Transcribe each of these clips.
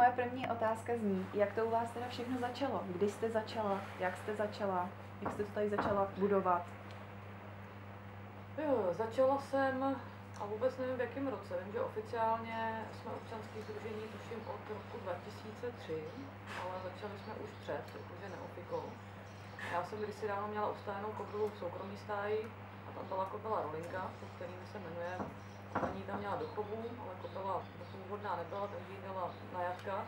moje první otázka zní, jak to u vás teda všechno začalo? Kdy jste začala? Jak jste začala? Jak jste to tady začala budovat? Jo, začala jsem, a vůbec nevím v jakém roce, vím, že oficiálně jsme občanské sdružení tuším od roku 2003, ale začali jsme už před, jakože neofikou. Já jsem kdysi dávno měla ustájenou kobylu v soukromí stáji a tam byla kobyla Rolinka, po kterým se jmenuje. Paní tam měla do chovu, ale kobyla původná nebyla, takže jí dala najatka,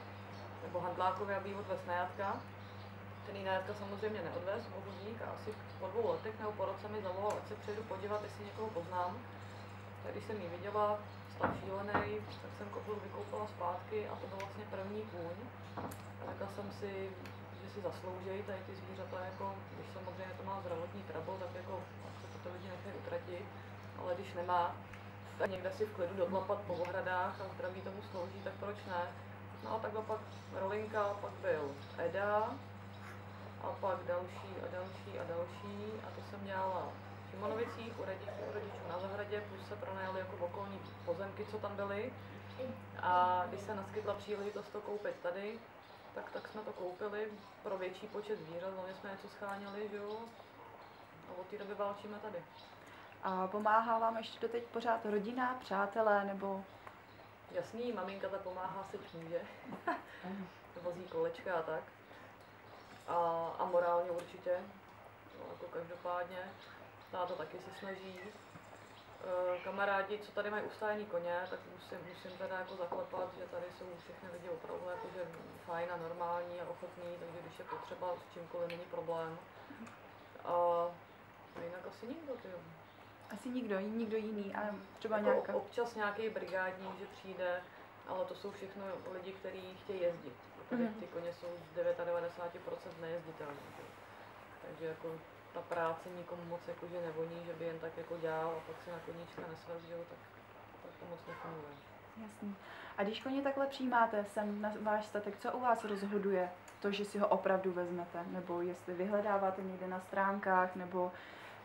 nebo handlákovi, aby jí odvez najatka. Ten jí najatka samozřejmě neodvez, obchodník, a asi po 2 letech nebo po roce mi zavolal, ať se přijedu podívat, jestli někoho poznám. Tak když jsem ji viděla, stav šílený, tak jsem kobylu vykoupila zpátky a to byl vlastně první kůň. A řekla jsem si, že si zaslouží tady ty zvířata, jako, když samozřejmě to má zdravotní trouble, tak jako se to lidi nechají utratit, ale když nemá, tak někde si v klidu dodlapat po ohradách a zdraví tomu slouží, tak proč ne? No a takhle pak Rolinka, pak byl Eda a pak další a další a další a to jsem dělala v Šimonovicích u rodičů na zahradě, plus se pronajali jako okolní pozemky, co tam byly. A když se naskytla příležitost to koupit tady, tak jsme to koupili pro větší počet zvířat, hlavně jsme něco scháněli, že jo? A od té doby válčíme tady. A pomáhá vám ještě doteď pořád rodina, přátelé, nebo? Jasný, maminka ta pomáhá se může, vozí kolečka a tak. A morálně určitě, no, jako každopádně, táta taky se snaží. Kamarádi, co tady mají ustájený koně, tak musím teda jako zaklepat, že tady jsou všechny lidi opravdu jakože fajn a normální a ochotní, takže když je potřeba s čímkoliv není problém. A jinak asi nikdo, tyjo. Asi nikdo jiný, ale třeba jako nějaká. Občas nějaký brigádník, že přijde, ale to jsou všechno lidi, kteří chtějí jezdit. Tady ty koně jsou z 99% nejezditelné. Takže jako ta práce nikomu moc jakože nevoní, že by jen tak jako dělal a pak si na koníčka nesvezděl, tak to moc nefunguje. Jasný. A když koně takhle přijímáte sem na váš statek, co u vás rozhoduje to, že si ho opravdu vezmete? Nebo jestli vyhledáváte někde na stránkách,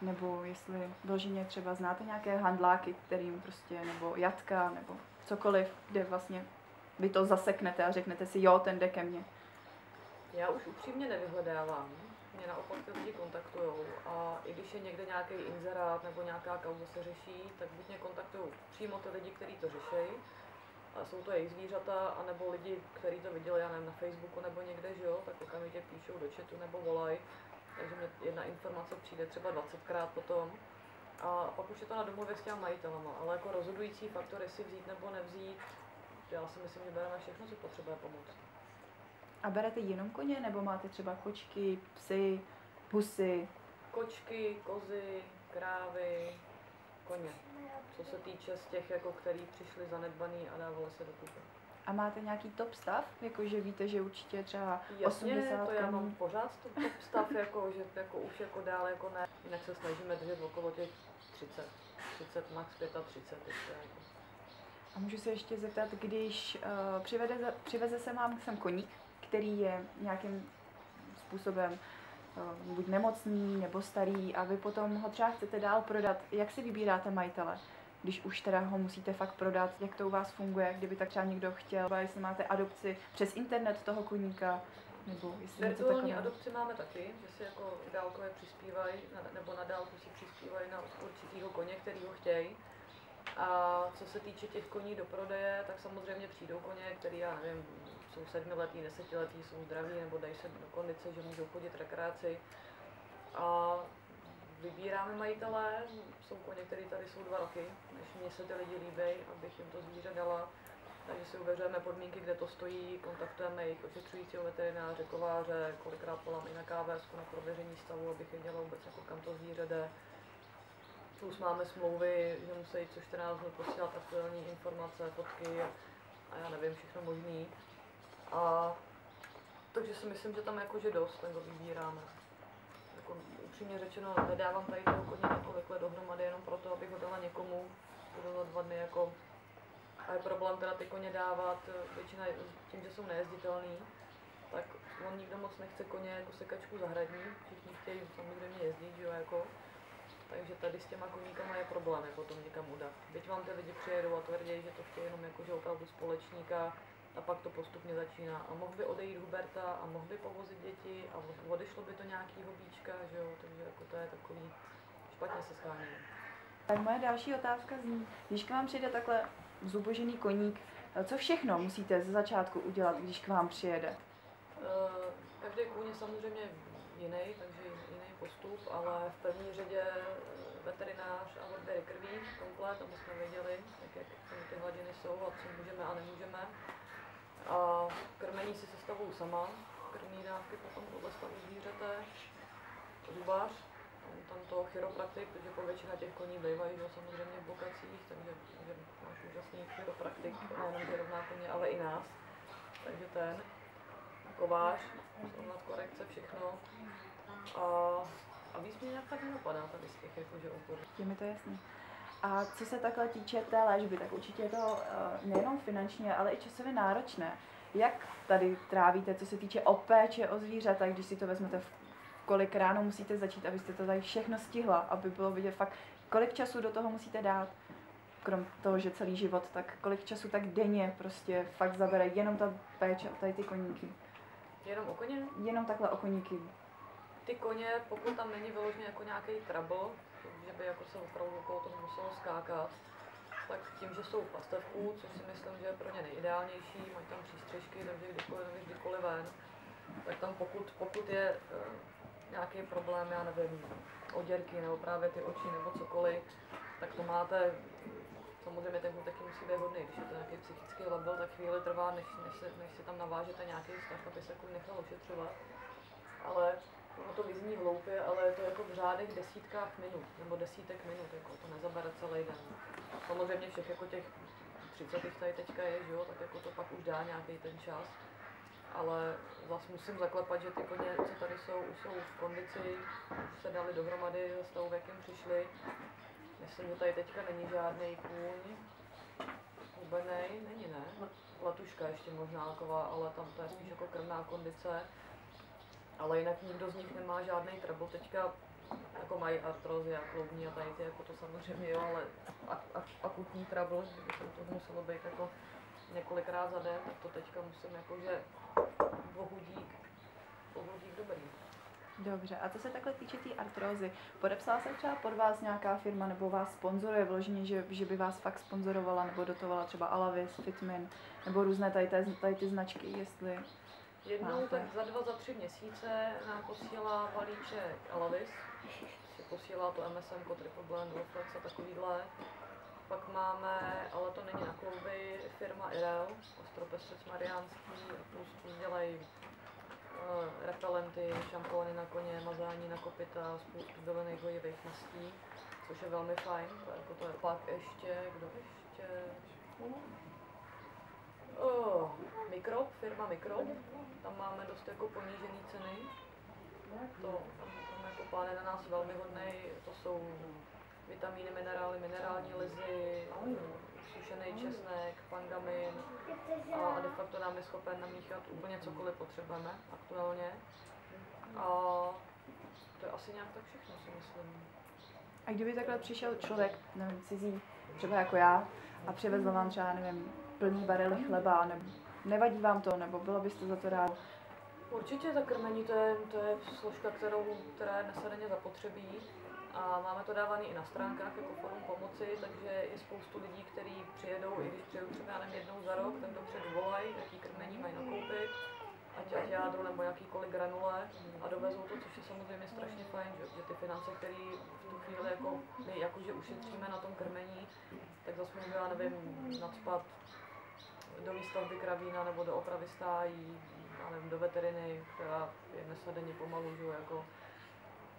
nebo jestli vloženě třeba znáte nějaké handláky, kterým prostě, nebo jatka, nebo cokoliv, kde vlastně vy to zaseknete a řeknete si, jo, ten jde ke mně. Já už upřímně nevyhledávám. Mě naopak ty lidi kontaktujou a i když je někde nějaký inzerát nebo nějaká kauza se řeší, tak buď mě kontaktují přímo ty lidi, kteří to řeší, a jsou to jejich zvířata, anebo lidi, kteří to viděli, já nevím, na Facebooku nebo někde, že jo, tak okamžitě píšou do chatu nebo volají. Takže mě jedna informace přijde třeba 20krát potom. A pak už je to na domluvě s těma majitelama, ale jako rozhodující faktor, jestli vzít nebo nevzít, já si myslím, že bereme všechno, co potřebuje pomoct. A berete jenom koně, nebo máte třeba kočky, psy, husy? Kočky, kozy, krávy, koně. Co se týče z těch, jako, který přišli zanedbaný a dávali se do kupy. A máte nějaký top stav? Jakože víte, že určitě třeba Jasně, 80 to já mám pořád top stav, jako, že jako už jako dál jako ne. Jinak se snažíme držet okolo těch 30, max 35 ještě jako. A můžu se ještě zeptat, když přiveze se vám sem koník, který je nějakým způsobem buď nemocný nebo starý a vy potom ho třeba chcete dál prodat, jak si vybíráte majitele? Když už teda ho musíte fakt prodat, jak to u vás funguje, kdyby tak třeba někdo chtěl, jestli máte adopci přes internet toho koníka, nebo jestli něco takového. Virtuální adopci máme taky, že si jako dálkově přispívají, nebo na dálku si přispívají na určitýho koně, který ho chtějí. A co se týče těch koní do prodeje, tak samozřejmě přijdou koně, který, já nevím, jsou 7letý, 10letý, jsou zdraví nebo dají se do kondice, že můžou chodit rekreaci. A vybíráme majitele, jsou koně, které tady jsou 2 roky, než mě se ty lidi líbí, abych jim to zvíře dala. Takže si uvěřujeme podmínky, kde to stojí, kontaktujeme jejich ošetřujícího veterináře, kováře, kolikrát volám i na KVS na prověření stavu, abych věděla vůbec, jako kam to zvíře jde. Plus máme smlouvy, že musí co 14 dnů posílat aktuální informace, fotky a já nevím, všechno možný. A takže si myslím, že tam jakože dost, tak ho vybíráme. Jako, upřímně řečeno, nedávám tady toho koně několik let dohromady jenom proto, abych ho dala někomu, kdo za 2 dny jako. A je problém teda ty koně dávat, většina tím, že jsou nejezditelný, tak on nikdo moc nechce koně jako sekačku zahradní, všichni chtějí samozřejmě jezdit, že jo, jako. Takže tady s těma koníkama je problém je potom někam udat. Byť vám ty lidi přijedou a tvrdí, že to chtějí jenom jakože opravdu společníka, a pak to postupně začíná. A mohl by odejít Huberta a mohl by povozit děti a odešlo by to nějakýho bíčka, že jo, takže jako to je takový špatně se schání. Tak moje další otázka zní, když k vám přijde takhle zubožený koník, co všechno musíte ze začátku udělat, když k vám přijede? Každý kůň je samozřejmě jiný, takže jiný postup, ale v první řadě veterinář a odběry krví komplet, aby jsme věděli, jak ty hladiny jsou a co můžeme a nemůžeme. A krmení si sestavuju sama, krmní dávky potom podle stavu zvířete, zubář, tam to chiropraktik, protože po většina těch koní bývají samozřejmě v blokacích, takže máš úžasný chiropraktik, nejenom vyrovná koně, ale i nás. Takže ten, kovář, srovnat korekce, všechno. A víc mě nějak tak nenapadá tady z těch jakože oborů. Je mi to jasný. A co se takhle týče té léčby, tak určitě je to nejenom finančně, ale i časově náročné. Jak tady trávíte, co se týče o péče o zvířata, když si to vezmete, kolik ráno musíte začít, abyste to tady všechno stihla, aby bylo vidět fakt, kolik času do toho musíte dát, krom toho, že celý život, tak kolik času tak denně prostě fakt zabere jenom ta péče o tady ty koníky. Jenom o koně? Jenom takhle o koníky. Ty koně, pokud tam není vyloženě jako nějaký trouble, že by jako se opravdu okolo toho muselo skákat, tak tím, že jsou v pastevku, což si myslím, že je pro ně nejideálnější, mají tam přístřežky, takže kdykoliv ven, tak tam pokud je nějaký problém, já nevím, oděrky nebo právě ty oči nebo cokoliv, tak to máte, samozřejmě ten taky musí být hodný, když je to nějaký psychický labil, tak chvíli trvá, než si tam navážete nějaký vztah, aby se nechal ošetřovat. Ale ono to vyzní hloupě, ale je to jako v řádech desítkách minut, nebo desítek minut, jako to nezabere celý den. Samozřejmě všech jako těch 30 tady teďka je, že jo, tak jako to pak už dá nějaký ten čas. Ale vlastně musím zaklepat, že ty koně, co tady jsou, už jsou v kondici, už se dali dohromady ze stavu, v jakém přišli. Myslím, že tady teďka není žádný kůň, hubenej, není ne, latuška ještě možná taková, ale tam to je spíš jako krvná kondice. Ale jinak nikdo z nich nemá žádný trouble. Teďka jako mají artrózy a kloubní a tady ty, jako to samozřejmě jo, ale akutní trouble, kdyby to muselo být jako několikrát za den, tak to teďka musím jakože bohudík dobrý. Dobře, a co se takhle týče té artrózy, podepsala se třeba pod vás nějaká firma nebo vás sponzoruje vloženě, že by vás fakt sponzorovala nebo dotovala třeba Alavis, Fitmin nebo různé tady ty značky, jestli jednou tak za 2-3 měsíce nám posílá balíček Alavis, si posílá to MSM, Triple Blend, Reflex a takovýhle. Pak máme, ale to není na klouby, firma Irel, Ostropestřec Mariánský, plus dělají repelenty, šampóny na koně, mazání na kopyta, spoustu bylinných hojivých mastí, což je velmi fajn. To je pak ještě, kdo ještě? Mikrob, firma Mikrob, tam máme dost jako ponížený ceny. Tam jako pán je na nás velmi hodnej, to jsou vitamíny, minerály, minerální lizy, sušený česnek, pangamin a de facto nám je schopen namíchat úplně cokoliv potřebujeme aktuálně. A to je asi nějak tak všechno, si myslím. A kdyby takhle přišel člověk, nevím, cizí, třeba jako já, a přivezl vám třeba, nevím, plný barely chleba, nebo nevadí vám to, nebo bylo byste za to rád? Určitě ta krmení, to je složka, která je dnes denně zapotřebí. A máme to dávané i na stránkách jako formu pomoci, takže je spoustu lidí, kteří přijedou, i když přijedou třeba jednou za rok, tak dopředu volají, jaký krmení mají nakoupit, ať jádro nebo jakýkoliv granule a dovezou to, což je samozřejmě strašně fajn, že ty finance, které v tu chvíli jako my jakože ušetříme na tom krmení, tak zase můžu, já nevím, nacpat do výstavby kravína nebo do opravy stájí, já nevím, do veteriny, která je dnes denně pomalu, že jako.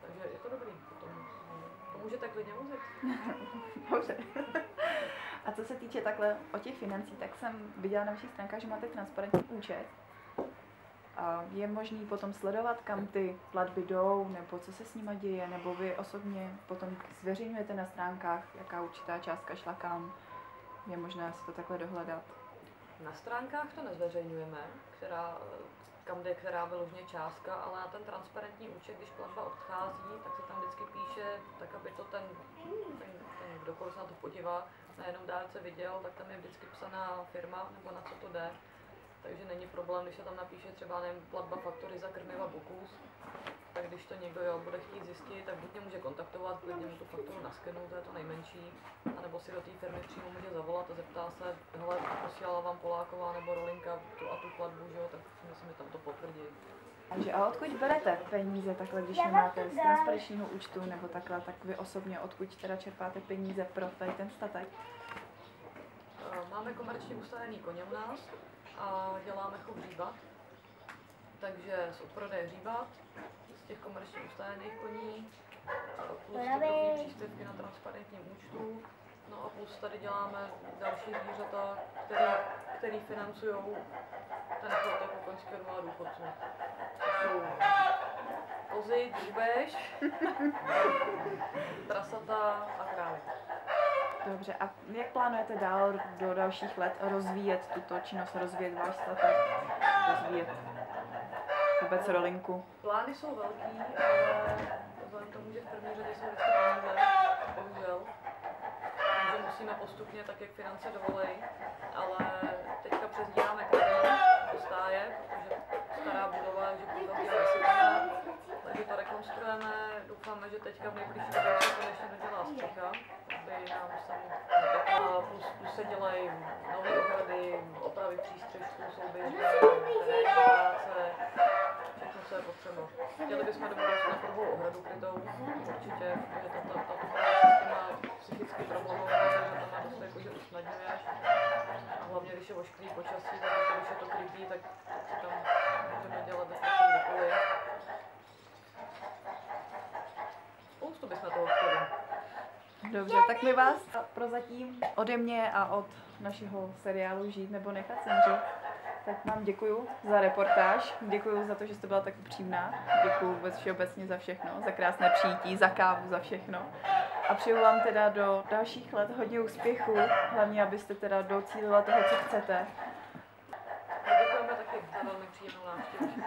Takže je to dobrý potom. To můžete klidně vozit. Dobře. A co se týče takhle o těch financí, tak jsem viděla na vašich stránkách, že máte transparentní účet. A je možný potom sledovat, kam ty platby jdou, nebo co se s nima děje, nebo vy osobně potom zveřejňujete na stránkách, jaká určitá částka šla kam. Je možné si to takhle dohledat. Na stránkách to nezveřejňujeme, která vyloženě částka, ale na ten transparentní účet, když platba odchází, tak se tam vždycky píše, tak aby to ten kdokoliv se na to podívá, na jenom dárce viděl, tak tam je vždycky psaná firma, nebo na co to jde. takže není problém, když se tam napíše třeba nevím, platba faktory za krmiva Bokus, tak když to někdo bude chtít zjistit, tak buď mě může kontaktovat, klidně mu tu fakturu naskenu, to je to nejmenší, anebo si do té firmy přímo může zavolat a zeptá se, hele, posílala vám Poláková nebo Rolinka tu a tu platbu, že jo, tak musím mi tam to potvrdit. Takže a odkud berete peníze takhle, když nemáte z transparenčního účtu nebo takhle, tak vy osobně odkud teda čerpáte peníze pro tady ten statek? Máme komerčně ustavený koně u nás a děláme chov hříbat, takže z prodeje hříbat, z těch komerčně ustavených koní, plus ty příspěvky na transparentním účtu, no a plus tady děláme další zvířata, který financují ten chod jako koňského domova důchodců. To jsou kozy, drůbež, prasata a krávy. Dobře, a jak plánujete dál do dalších let rozvíjet tuto činnost, rozvíjet váš statek, rozvíjet vůbec Rolinku? Plány jsou velký, ale vzhledem tomu, že v první řadě jsou vždycky peníze, bohužel. Takže musíme postupně tak, jak finance dovolí, ale teďka přesdíváme kravín do stáje, protože stará budova je velký vysypaná, takže to rekonstruujeme. Doufáme, že teďka v nejbližší době se konečně dodělá střecha, aby nám sem netekla, plus se dělají nové ohrady, opravy přístřežků, souběžné, terénní práce, všechno, co je potřeba. Chtěli bychom do budoucna prvou ohradu krytou, určitě, protože ta práce s těma psychicky problémové, že to má dost jakože usnadňuje. A hlavně, když je ošklivý počasí, tak když je to krytý, tak si tam můžeme dělat kdykoliv. Spoustu bychom toho chtěli. Dobře, tak my vás prozatím ode mě a od našeho seriálu Žít nebo nechat zemřít, tak vám děkuju za reportáž, děkuju za to, že jste byla tak upřímná, děkuju vůbec všeobecně za všechno, za krásné přijítí, za kávu, za všechno. A přeju vám teda do dalších let hodně úspěchu, hlavně abyste teda docílila toho, co chcete. Děkujeme taky za velmi příjemnou návštěvu.